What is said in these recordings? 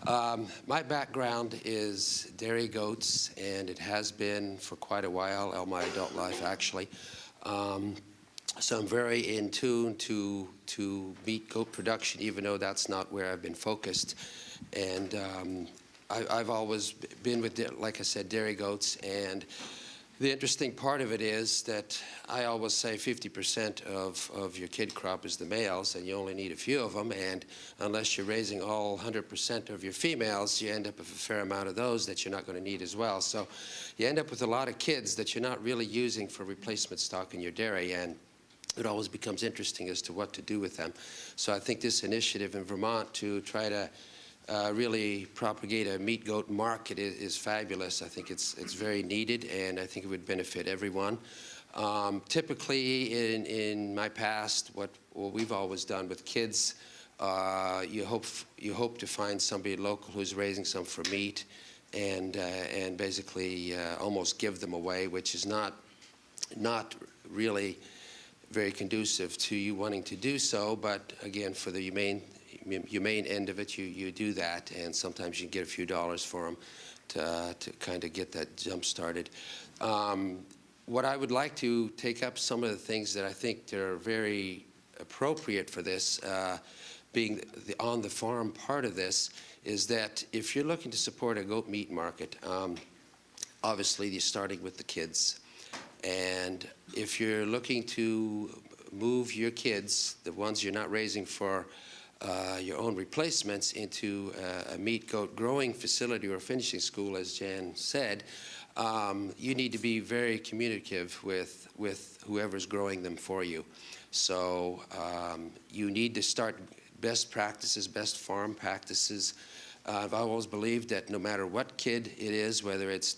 My background is dairy goats, and it has been for quite a while, all my adult life actually. So I'm very in tune to meat goat production, even though that's not where I've been focused. And I've always been with, like I said, dairy goats. And the interesting part of it is that I always say 50% of your kid crop is the males, and you only need a few of them. And unless you're raising all 100% of your females, you end up with a fair amount of those that you're not going to need as well. So you end up with a lot of kids that you're not really using for replacement stock in your dairy. And it always becomes interesting as to what to do with them. So I think this initiative in Vermont to try to really propagate a meat goat market is fabulous. I think it's very needed, and I think it would benefit everyone. Typically, in my past, what we've always done with kids, you hope to find somebody local who's raising some for meat, and basically almost give them away, which is not really very conducive to you wanting to do so. But again, for the humane end of it, you do that, and sometimes you can get a few dollars for them to kind of get that jump started. What I would like to take up some of the things that I think that are very appropriate for this, being the on-the-farm part of this, is that if you're looking to support a goat meat market, obviously you're starting with the kids. And if you're looking to move your kids, the ones you're not raising for your own replacements, into a meat goat growing facility or finishing school, as Jan said, you need to be very communicative with whoever's growing them for you. So you need to start best practices, best farm practices. I've always believed that no matter what kid it is, whether it's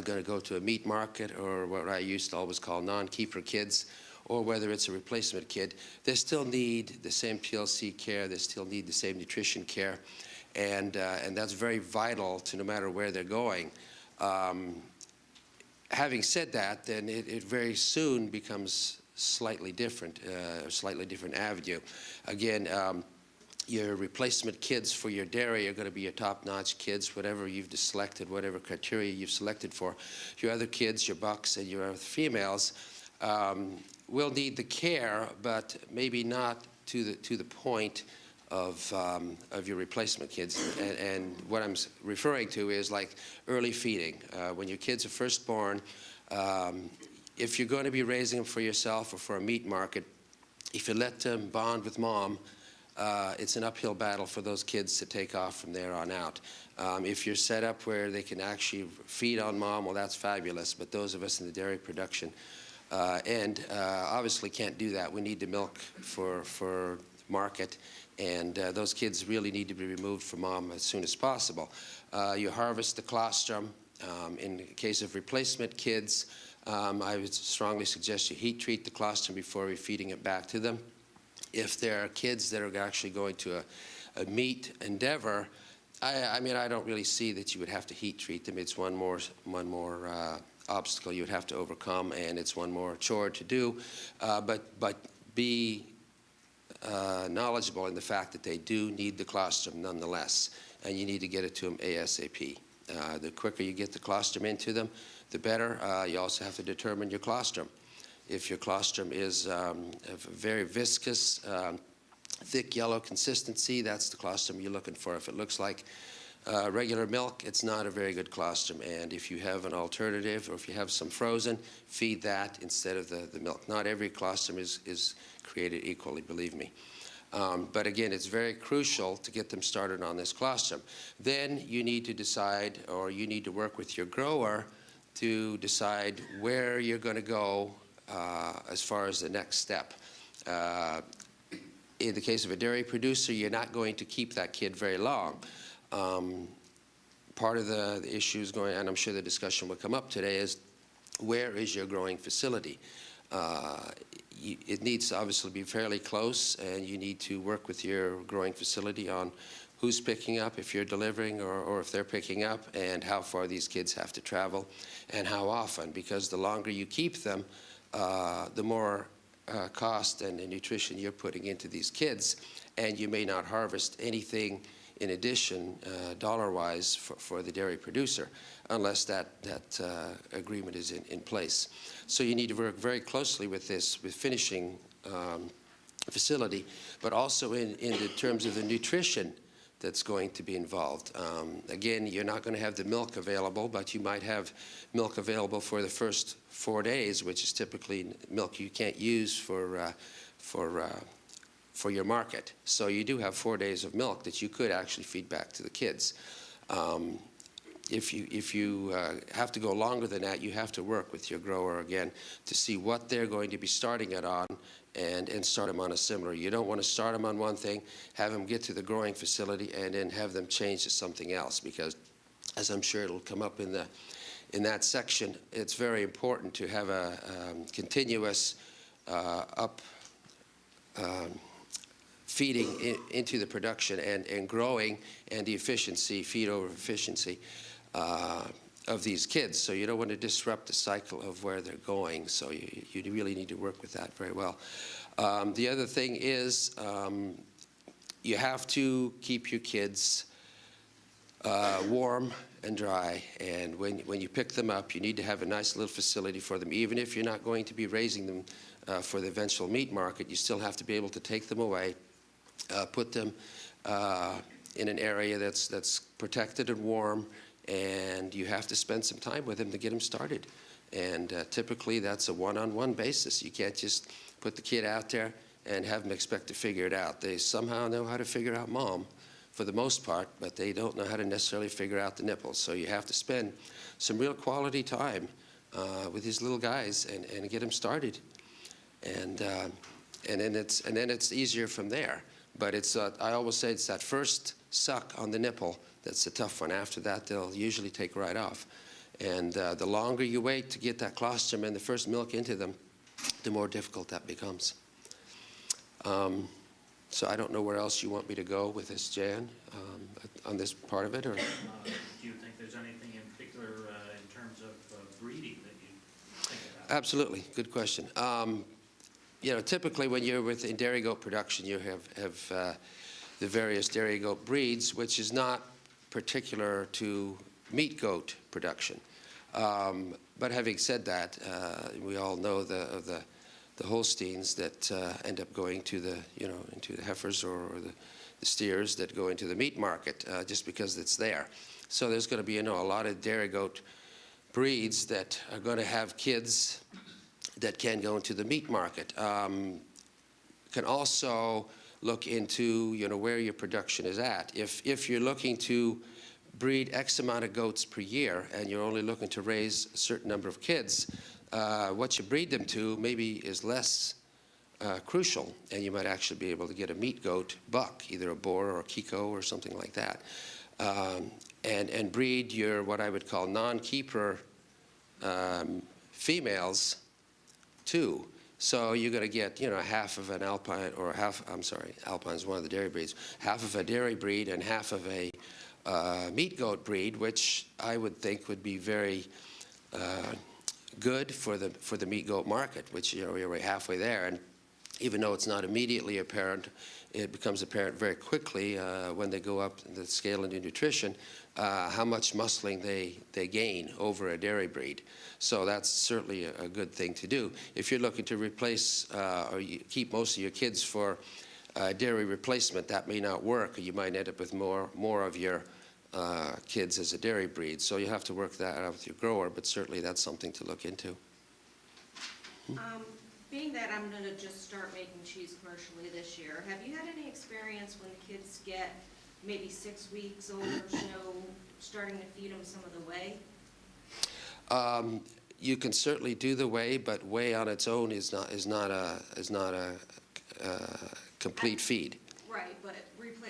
going to go to a meat market or what I used to always call non-keeper kids, or whether it's a replacement kid, they still need the same TLC care, they still need the same nutrition care, and that's very vital to no matter where they're going. Having said that, then it very soon becomes slightly different, a slightly different avenue. Again, your replacement kids for your dairy are going to be your top-notch kids, whatever you've selected, whatever criteria you've selected for. Your other kids, your bucks and your other females, will need the care, but maybe not to the point of your replacement kids. And what I'm referring to is like early feeding. When your kids are first born, if you're going to be raising them for yourself or for a meat market, if you let them bond with mom, it's an uphill battle for those kids to take off from there on out. If you're set up where they can actually feed on mom, well, that's fabulous. But those of us in the dairy production obviously can't do that. We need the milk for market, and those kids really need to be removed from mom as soon as possible. You harvest the colostrum. In the case of replacement kids, I would strongly suggest you heat treat the colostrum before refeeding it back to them. If there are kids that are actually going to a meat endeavor, I mean, I don't really see that you would have to heat treat them. It's one more obstacle you would have to overcome, and it's one more chore to do. But be knowledgeable in the fact that they do need the colostrum nonetheless, and you need to get it to them ASAP. The quicker you get the colostrum into them, the better. You also have to determine your colostrum. If your colostrum is a very viscous, thick yellow consistency, that's the colostrum you're looking for. If it looks like regular milk, it's not a very good colostrum. And if you have an alternative, or if you have some frozen, feed that instead of the milk. Not every colostrum is created equally, believe me. But again, it's very crucial to get them started on this colostrum. Then you need to decide, or you need to work with your grower to decide where you're going to go as far as the next step. In the case of a dairy producer, you're not going to keep that kid very long. Part of the issues going, and I'm sure the discussion will come up today, is where is your growing facility? It needs to obviously be fairly close, and you need to work with your growing facility on who's picking up, if you're delivering or if they're picking up, and how far these kids have to travel and how often, because the longer you keep them, the more cost and nutrition you're putting into these kids, and you may not harvest anything in addition, dollar-wise, for the dairy producer, unless that agreement is in place. So you need to work very closely with this, with finishing facility, but also in the terms of the nutrition that's going to be involved. Again, you're not going to have the milk available, but you might have milk available for the first 4 days, which is typically milk you can't use for your market. So you do have 4 days of milk that you could actually feed back to the kids. If you have to go longer than that, you have to work with your grower again to see what they're going to be starting it on, and start them on a similar. You don't want to start them on one thing, have them get to the growing facility, and then have them change to something else, because, as I'm sure it'll come up in that section, it's very important to have a continuous feeding into the production and growing, and the efficiency, feed over efficiency of these kids. So you don't want to disrupt the cycle of where they're going. So you really need to work with that very well. The other thing is you have to keep your kids warm and dry. And when you pick them up, you need to have a nice little facility for them. Even if you're not going to be raising them for the eventual meat market, you still have to be able to take them away, put them in an area that's protected and warm, and you have to spend some time with them to get them started. And typically that's a one-on-one basis. You can't just put the kid out there and have them expect to figure it out. They somehow know how to figure out mom for the most part, but they don't know how to necessarily figure out the nipples. So you have to spend some real quality time with these little guys and get them started. And then it's easier from there. But it's I always say it's that first suck on the nipple that's the tough one. After that, they'll usually take right off. And the longer you wait to get that colostrum and the first milk into them, the more difficult that becomes. So I don't know where else you want me to go with this, Jan, on this part of it, or? Do you think there's anything in particular in terms of breeding that you think about? Absolutely, good question. You know, typically when you're in dairy goat production, you have the various dairy goat breeds, which is not particular to meat goat production. But having said that, we all know the Holsteins that end up going to into the heifers or the steers that go into the meat market just because it's there. So there's going to be a lot of dairy goat breeds that are going to have kids that can go into the meat market. Can also look into where your production is at. If you're looking to breed X amount of goats per year and you're only looking to raise a certain number of kids, what you breed them to maybe is less crucial, and you might actually be able to get a meat goat buck, either a boar or a Kiko or something like that, and breed your what I would call non-keeper females too. So you're going to get, half of an Alpine, or Alpine is one of the dairy breeds, half of a dairy breed and half of a meat goat breed, which I would think would be very good for the meat goat market, which we're halfway there. And even though it's not immediately apparent, it becomes apparent very quickly when they go up the scale into nutrition how much muscling they gain over a dairy breed. So that's certainly a good thing to do. If you're looking to replace or you keep most of your kids for dairy replacement, that may not work. You might end up with more of your kids as a dairy breed. So you have to work that out with your grower, but certainly that's something to look into. Being that I'm going to just start making cheese commercially this year, have you had any experience when the kids get maybe 6 weeks old or so, starting to feed them some of the whey? You can certainly do the whey, but whey on its own is not a complete feed. Right, but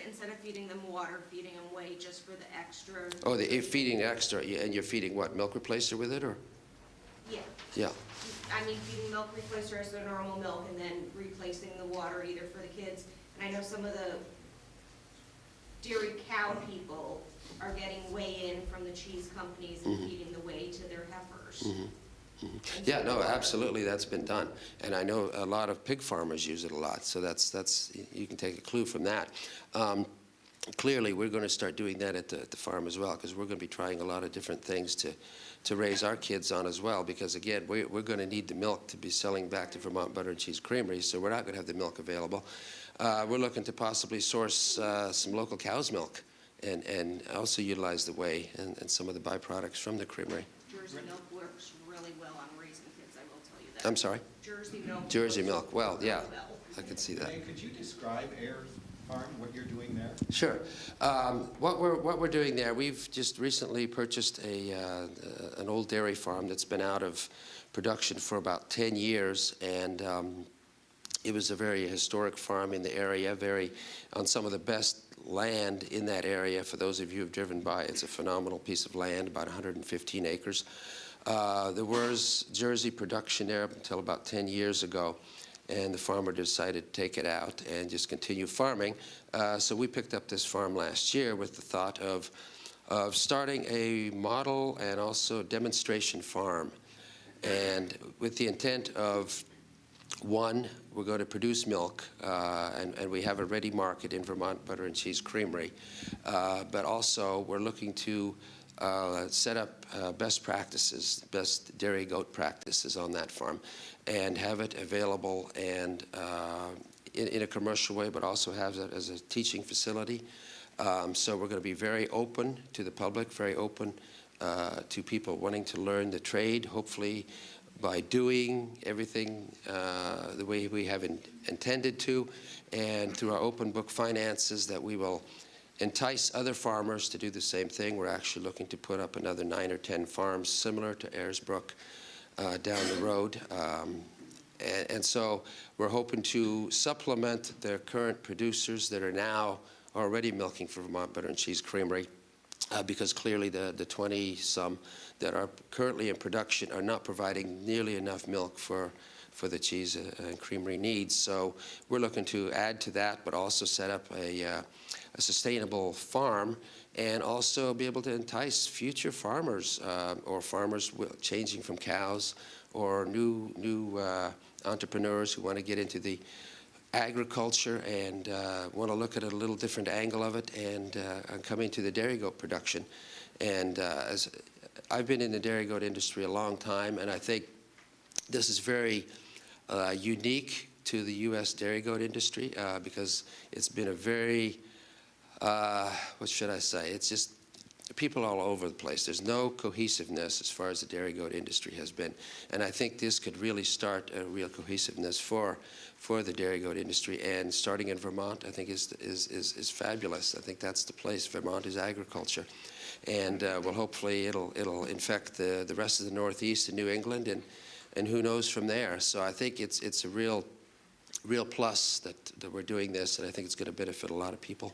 instead of feeding them water, feeding them whey just for the extra. Oh, feeding extra, and you're feeding what, milk replacer with it, or? Yeah. Yeah. I mean, feeding milk replacer as their normal milk, and then replacing the water either for the kids. And I know some of the dairy cow people are getting whey in from the cheese companies and feeding the whey to their heifers. Yeah, no, absolutely, that's been done. And I know a lot of pig farmers use it a lot, so that's you can take a clue from that. clearly we're going to start doing that at the farm as well, because we're going to be trying a lot of different things to raise our kids on as well, because again, we're going to need the milk to be selling back to Vermont Butter and Cheese Creamery, so we're not going to have the milk available. We're looking to possibly source some local cow's milk and also utilize the whey and some of the byproducts from the creamery. Jersey milk works really well on raising kids, I will tell you that. I'm sorry? Jersey milk. Jersey works milk, well, yeah, really well. I can see that. René, could you describe Ayers Farm, what you're doing there? Sure. What we're doing there, we've just recently purchased an old dairy farm that's been out of production for about 10 years, and it was a very historic farm in the area, on some of the best land in that area. For those of you who've driven by, it's a phenomenal piece of land, about 115 acres. There was Jersey production there until about 10 years ago, and the farmer decided to take it out and just continue farming. So we picked up this farm last year with the thought of starting a model and also demonstration farm, and with the intent of, one, we're going to produce milk, and we have a ready market in Vermont Butter and Cheese Creamery, but also we're looking to set up best practices, best dairy goat practices on that farm, and have it available and in a commercial way, but also have it as a teaching facility. So we're going to be very open to the public, very open to people wanting to learn the trade, hopefully by doing everything the way we have intended to, and through our open book finances that we will entice other farmers to do the same thing. We're actually looking to put up another 9 or 10 farms similar to Ayers Brook down the road. And so we're hoping to supplement the current producers that are now already milking for Vermont Butter and Cheese Creamery, because clearly the 20-some that are currently in production are not providing nearly enough milk for the cheese and creamery needs. So we're looking to add to that, but also set up a sustainable farm, and also be able to entice future farmers or farmers changing from cows, or new entrepreneurs who want to get into the agriculture and want to look at a little different angle of it, and coming to the dairy goat production. And as I've been in the dairy goat industry a long time, and I think this is very unique to the U.S. dairy goat industry, because it's been a very, what should I say, it's just people all over the place. There's no cohesiveness as far as the dairy goat industry has been. And I think this could really start a real cohesiveness for the dairy goat industry. And starting in Vermont, I think is fabulous. I think that's the place. Vermont is agriculture. And well, hopefully it'll infect the rest of the Northeast and New England, and who knows from there. So I think it's a real plus that we're doing this, and I think it's going to benefit a lot of people.